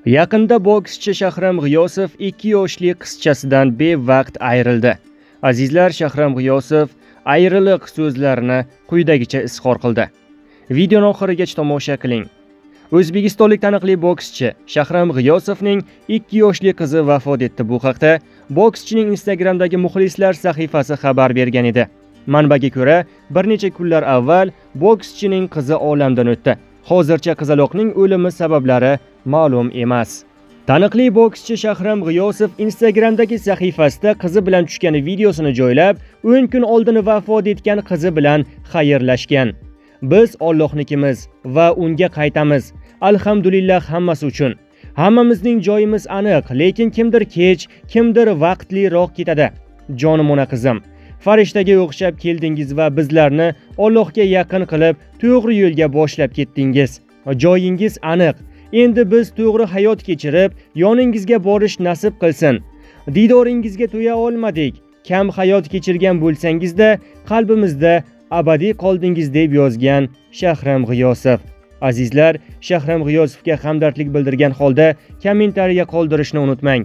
Yaqinda bokschi Shahram G'iyosov 2 yoshli qizchasidan bevaqt ayrildi. Azizlar, Shahram G'iyosov ayriliq so'zlarini quyidagicha izhor qildi. Videoni oxirigacha tomosha qiling. O'zbekistonlik taniqli bokschi Shahram G'iyosovning 2 yoshli qizi vafot etdi. Bu haqda bokschining Instagramdagi muxlislar sahifasi xabar bergan edi. Manbaga ko'ra, bir necha kunlar avval bokschining qizi olamdan o'tdi. Hozircha qizaloqning o'limi sabablari ma'lum emas. Taniqli bokschi Shahram G'iyosov Instagramdagi sahifasida qizi bilan tushgan videosini joylab, 10 kun oldin vafot etgan qizi bilan xayrlashgan. Biz Allohnikimiz va unga qaytamiz. Alhamdulillah hammasi uchun. Hammamizning joyimiz aniq, lekin kimdir kech, kimdir vaqtliroq ketadi. Jonimona qizim, farishtaga o'xshab keldingiz va bizlarni Allohga yaqin qilib, to'g'ri yo'lga boshlab ketdingiz. Joyingiz aniq. Endi biz to'g'ri hayot kechirib, yoningizga borish nasib qilsin. Didoringizga to'ya olmadik. Kam hayot kechirgan bo'lsangiz-da, qalbimizda abadiy qoldingiz, deb yozgan Shahram G'iyosov. Azizlar, Shahram G'iyosovga hamdardlik bildirgan holda kommentariya qoldirishni unutmang.